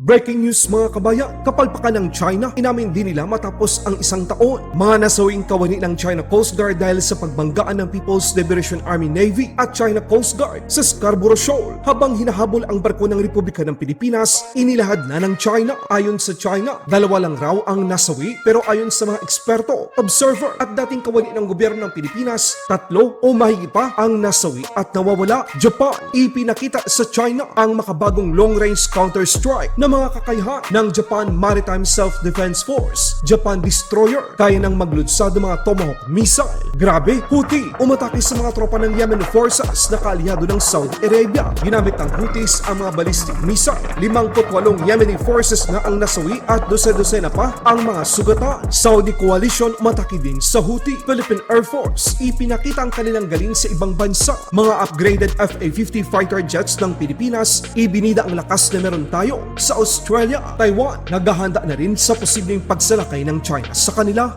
Breaking news mga kabayan, kapalpakan ng China, inamin din nila matapos ang isang taon. Mga nasawing kawani ng China Coast Guard dahil sa pagbanggaan ng People's Liberation Army Navy at China Coast Guard sa Scarborough Shoal. Habang hinahabol ang barko ng Republika ng Pilipinas, inilahad na ng China. Ayon sa China, dalawa lang raw ang nasawi, pero ayon sa mga eksperto, observer at dating kawani ng gobyerno ng Pilipinas, 3 o mahigit pa ang nasawi at nawawala. Japan, ipinakita sa China ang makabagong long-range counter-strike na mga kakayahan ng Japan Maritime Self-Defense Force. Japan Destroyer, kaya nang maglunsad ng mga Tomahawk missile. Grabe, Houthi, umatake sa mga tropa ng Yemen forces na kaalyado ng Saudi Arabia. Ginamit ng Houthis ang mga ballistic missile. 58 Yemeni forces na ang nasawi at dose-dosena pa ang mga sugatan. Saudi coalition umatake din sa Houthi. Philippine Air Force, ipinakita ang kanilang galing sa ibang bansa. Mga upgraded FA-50 fighter jets ng Pilipinas, ibinida ang lakas na meron tayo. Sa Australia, Taiwan, naghahanda na rin sa posibleng pagsalakay ng China sa kanila.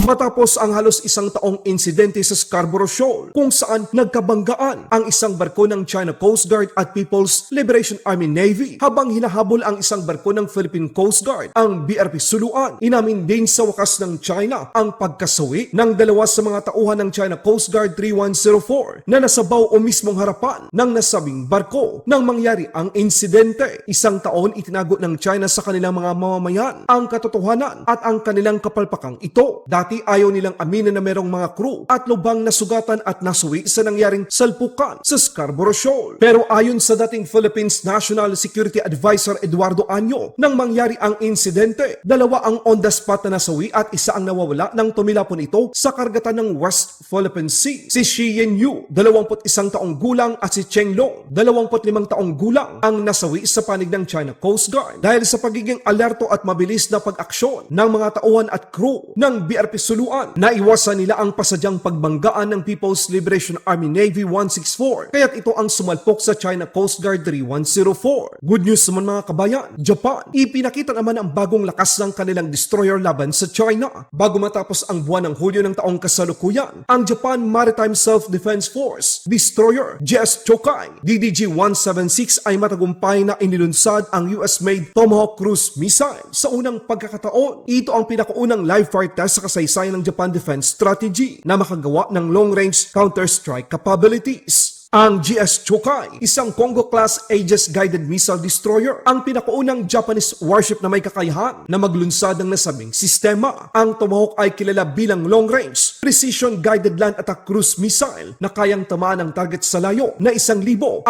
Matapos ang halos isang taong insidente sa Scarborough Shoal kung saan nagkabanggaan ang isang barko ng China Coast Guard at People's Liberation Army Navy habang hinahabol ang isang barko ng Philippine Coast Guard, ang BRP Suluan. Inamin din sa wakas ng China ang pagkasawi ng dalawa sa mga tauhan ng China Coast Guard 3104 na nasabaw o mismong harapan ng nasabing barko nang mangyari ang insidente. Isang taon itinago ng China sa kanilang mga mamamayan ang katotohanan at ang kanilang kapalpakang ito. Dati ayaw nilang aminin na merong mga crew at lubang nasugatan at nasuwi sa nangyaring salpukan sa Scarborough Shoal. Pero ayon sa dating Philippines National Security Advisor Eduardo Año, nang mangyari ang insidente, 2 ang on the spot na nasawi at 1 ang nawawala nang tumilapon ito sa karagatan ng West Philippine Sea. Si Shi Yen-yu, 21 taong gulang at si Cheng Long, 25 taong gulang ang nasawi sa panig ng China Coast Guard dahil sa pagiging alerto at mabilis na pag-aksyon ng mga tauhan at crew ng BRP Suluan. Naiwasan nila ang pasadyang pagbanggaan ng People's Liberation Army Navy 164, kaya't ito ang sumalpok sa China Coast Guard 3104. Good news naman mga kabayan, Japan, ipinakita naman ang bagong lakas ng kanilang destroyer laban sa China. Bago matapos ang buwan ng Hulyo ng taong kasalukuyan, ang Japan Maritime Self-Defense Force Destroyer GS Chokai DDG-176 ay matagumpay na inilunsad ang US-made Tomahawk cruise missile. Sa unang pagkakataon, ito ang pinakaunang live fire test sa kasaysayan ng Japan Defense Strategy na makagawa ng long-range counter-strike capabilities. Ang GS Chokai, isang Congo-class Aegis-guided missile destroyer, ang pinakaunang Japanese warship na may kakayahan na maglunsad ng nasabing sistema. Ang Tomahawk ay kilala bilang long-range, precision-guided land attack cruise missile na kayang tamaan ang target sa layo na 1,600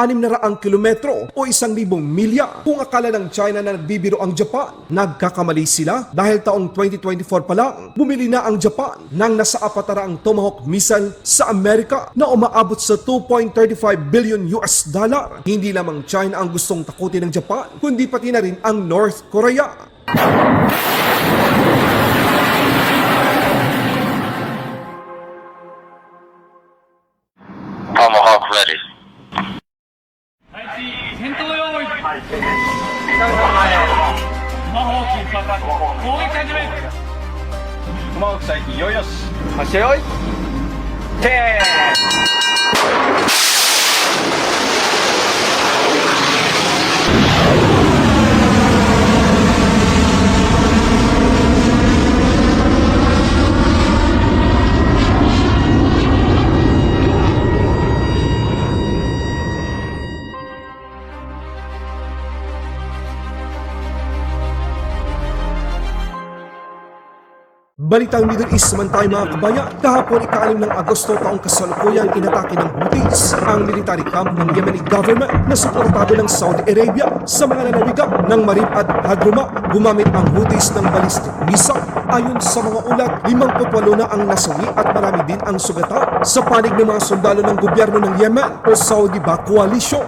kilometro o 1,000 milya. Kung akala ng China na nagbibiro ang Japan, nagkakamali sila dahil taong 2024 pa lang, bumili na ang Japan ng nasa 400 Tomahawk missile sa Amerika na umaabot sa 2.35 billion US dollar. Hindi lamang China ang gustong takutin ng Japan, kundi pati na rin ang North Korea. Tomahawk ready. 戦闘用意トマホーク一発攻撃始めトマホーク最近よいよし発射よいてBalitang Middle East naman tayo mga kabayan. Kahapon ika-6 ng Agosto taong kasalukuyan inatake ng Houthis ang military camp ng Yemeni government na suportado ng Saudi Arabia. Sa mga lalawigan ng Marib at Hadruma, gumamit ang Houthis ng ballistic missile. Ayon sa mga ulat, 58 na ang nasawi at marami din ang sugatan sa panig ng mga sundalo ng gobyerno ng Yemen o Saudi ba coalition.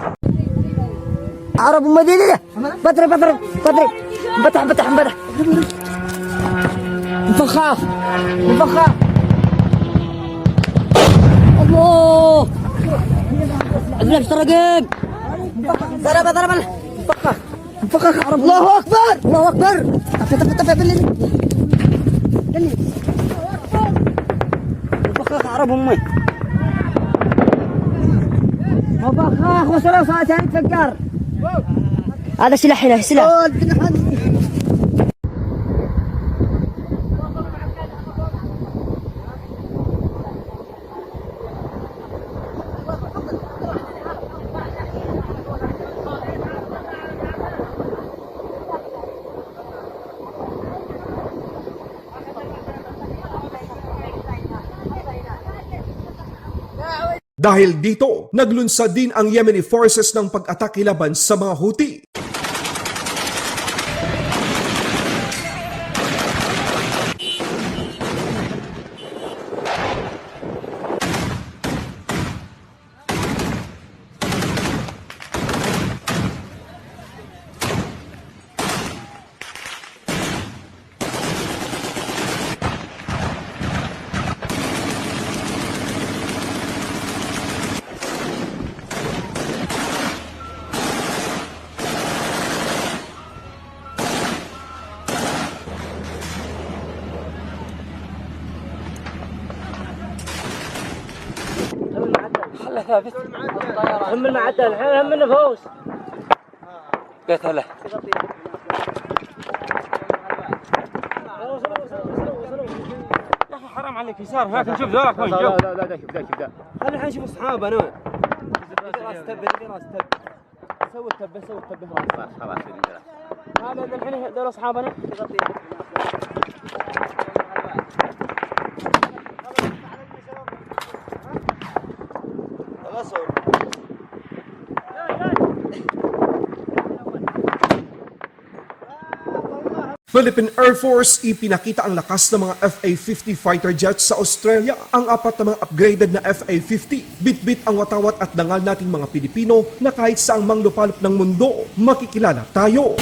عرب مدينة بدر بدر بدر فتح فتح فتح فخاف فخاف الله ابن اشترقين ضرب ضرب فخاف فخاف عرب الله اكبر الله اكبر فتح فتح بالليل فخاف عرب امي ما فخاخ وصلوا ساعتين تفكر هذا سلاح هنا سلاح. Dahil dito, naglunsad din ang Yemeni forces ng pag-atake laban sa mga Houthi. هم المعدل الحين هم النفوس قتله يا اخي حرام عليك يسار هناك نشوف ذولك وين شوف لا شوف ذا خلي الحين نشوف اصحابه انا راس تب راس تب سوي التبه سوي التبه خلاص هذا الحين ذول اصحابنا Philippine Air Force ipinakita ang lakas ng mga FA-50 fighter jets sa Australia. Ang apat na mga upgraded na FA-50, bitbit ang watawat at dangal nating mga Pilipino na kahit saang manglupalop ng mundo, makikilala tayo.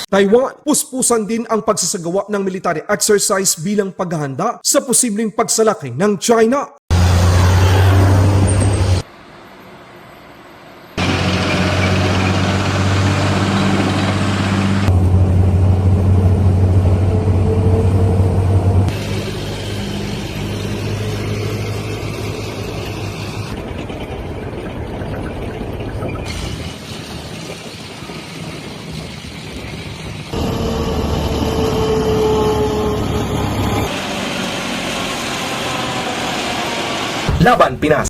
Taiwan, puspusan din ang pagsasagawa ng military exercise bilang paghahanda sa posibleng pagsalaki ng China. Laban Pinas.